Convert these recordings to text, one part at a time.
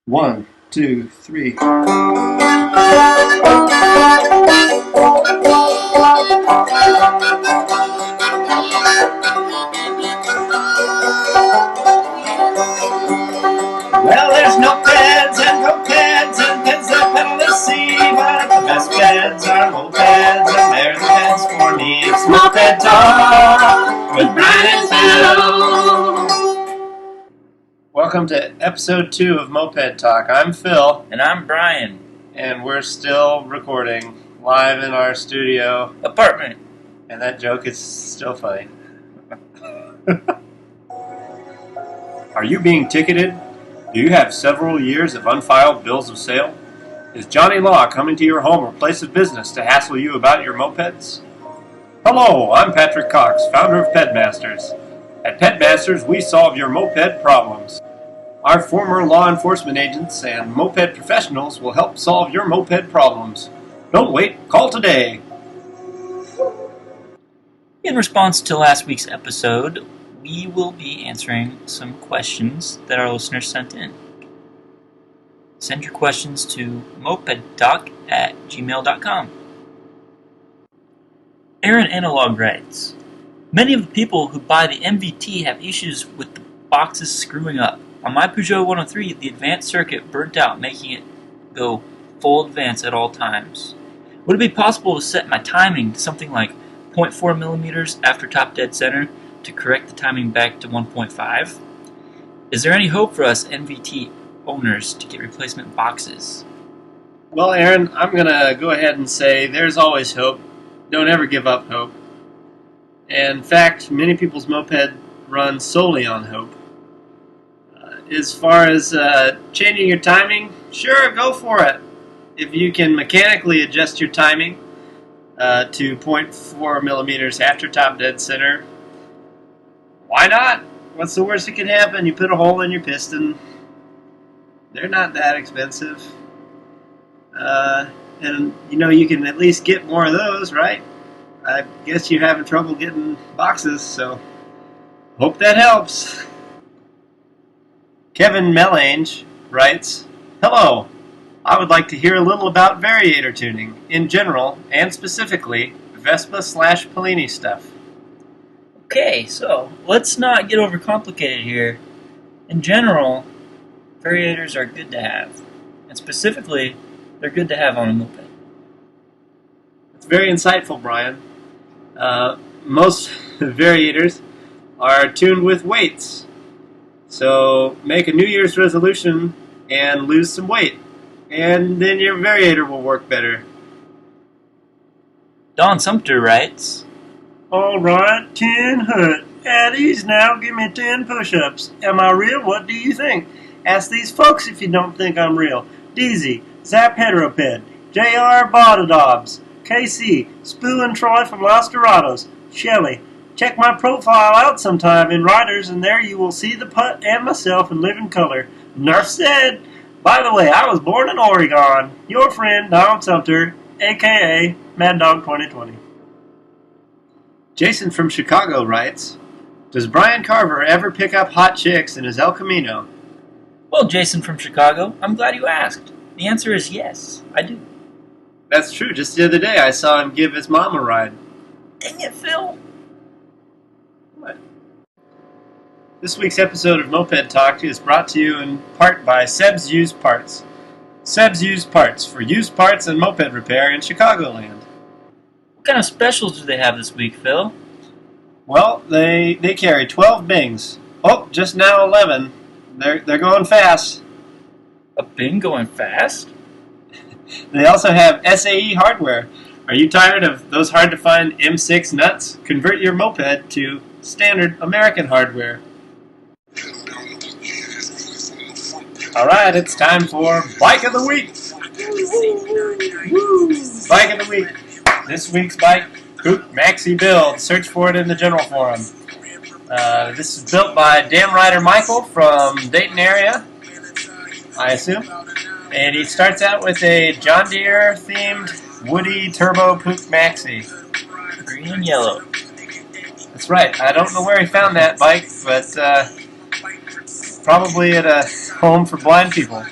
One, two, three. Well, there's no pads and mopeds and peds that pedal the sea, but the best peds are mopeds, and they're the peds for me. It's Moped Talk with Brian and Phil. Welcome to episode 2 of Moped Talk. I'm Phil. And I'm Brian. And we're still recording live in our studio apartment. And that joke is still funny. Are you being ticketed? Do you have several years of unfiled bills of sale? Is Johnny Law coming to your home or place of business to hassle you about your mopeds? Hello, I'm Patrick Cox, founder of Pedmasters. At Pedmasters, we solve your moped problems. Our former law enforcement agents and moped professionals will help solve your moped problems. Don't wait, call today. In response to last week's episode, we will be answering some questions that our listeners sent in. Send your questions to mopedtalk@gmail.com. Aaron Analog writes, many of the people who buy the MVT have issues with the boxes screwing up. On my Peugeot 103, the advanced circuit burnt out, making it go full advance at all times. Would it be possible to set my timing to something like 0.4 millimeters after top dead center to correct the timing back to 1.5? Is there any hope for us MVT owners to get replacement boxes? Well, Aaron, I'm going to go ahead and say there's always hope. Don't ever give up hope. In fact, many people's moped run solely on hope. As far as changing your timing, sure, go for it. If you can mechanically adjust your timing to 0.4 millimeters after top dead center, why not? What's the worst that can happen? You put a hole in your piston. They're not that expensive. And, you can at least get more of those, right? I guess you're having trouble getting boxes, so hope that helps. Kevin Melange writes, hello. I would like to hear a little about variator tuning, in general, and specifically, Vespa/Polini stuff. Okay, so let's not get overcomplicated here. In general, variators are good to have. And specifically, they're good to have on a moped. It's very insightful, Brian. Most variators are tuned with weights. So make a New Year's resolution and lose some weight. And then your variator will work better. Don Sumter writes, all right, 10 hut. At ease now, give me 10 push-ups. Am I real? What do you think? Ask these folks if you don't think I'm real. DZ, Zap Heteroped, JR Bodadobs, KC, Spoo and Troy from Los Dorados, Shelly. Check my profile out sometime in Riders, and there you will see the putt and myself in living color. Enough said. By the way, I was born in Oregon. Your friend, Don Sumter, a.k.a. Mad Dog 2020. Jason from Chicago writes, does Brian Carver ever pick up hot chicks in his El Camino? Well, Jason from Chicago, I'm glad you asked. The answer is yes, I do. That's true. Just the other day I saw him give his mom a ride. Dang it, Phil. What? This week's episode of Moped Talk is brought to you in part by Seb's Used Parts. Seb's Used Parts for used parts and moped repair in Chicagoland. What kind of specials do they have this week, Phil? Well, they carry 12 Bings. Oh, just now 11. They're going fast. A Bing going fast? They also have SAE hardware. Are you tired of those hard-to-find M6 nuts? Convert your moped to standard American hardware. Alright, it's time for Bike of the Week. Woo! Bike of the Week. This week's bike, Coupe Maxi Build. Search for it in the general forum. This is built by Dam Rider Michael from Dayton area, I assume. And he starts out with a John Deere themed Woody Turbo Coupe Maxi. Green and yellow. That's right. I don't know where he found that bike, but probably at a home for blind people.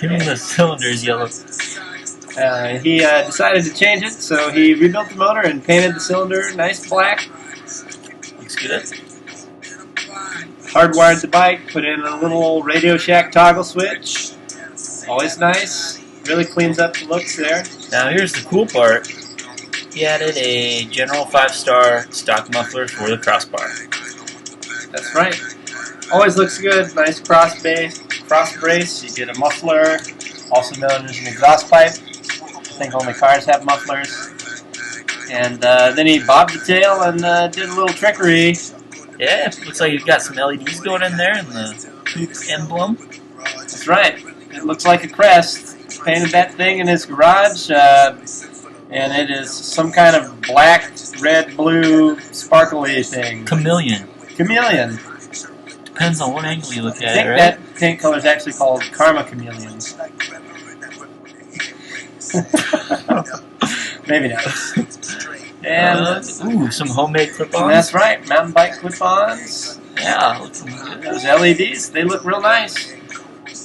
Even the cylinder is yellow. He decided to change it, so he rebuilt the motor and painted the cylinder nice black. Looks good. Hardwired the bike, put in a little Radio Shack toggle switch. Always nice. Really cleans up the looks there. Now here's the cool part. He added a general 5-star stock muffler for the crossbar. That's right. Always looks good. Nice cross brace. You get a muffler, also known as an exhaust pipe. I think only cars have mufflers. And then he bobbed the tail and did a little trickery. Yeah, looks like you've got some LEDs going in there and the poop emblem. That's right. It looks like a crest. Painted that thing in his garage, and it is some kind of black, red, blue, sparkly thing. Chameleon. Chameleon. Depends on what angle you look I at think it, right? that paint color is actually called Karma Chameleon. Maybe not. And some homemade clip-ons. that's right, mountain bike clip-ons. Yeah, looking good. Those LEDs, they look real nice.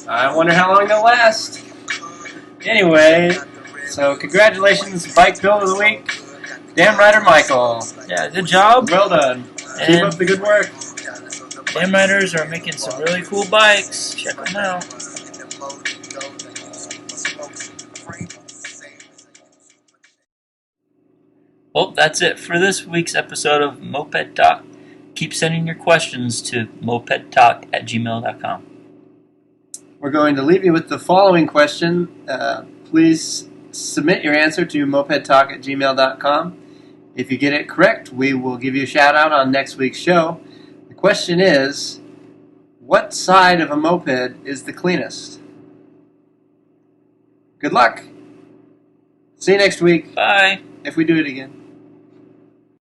I wonder how long they'll last. Anyway, so congratulations, Bike Build of the Week, Damn Rider Michael. Yeah, good job. Well done. Keep And up the good work. Damn Riders are making some really cool bikes. Check them out. Well, that's it for this week's episode of Moped Talk. Keep sending your questions to mopedtalk@gmail.com. We're going to leave you with the following question. Please submit your answer to mopedtalk@gmail.com. If you get it correct, we will give you a shout out on next week's show. The question is, what side of a moped is the cleanest? Good luck. See you next week, Bye. if we do it again.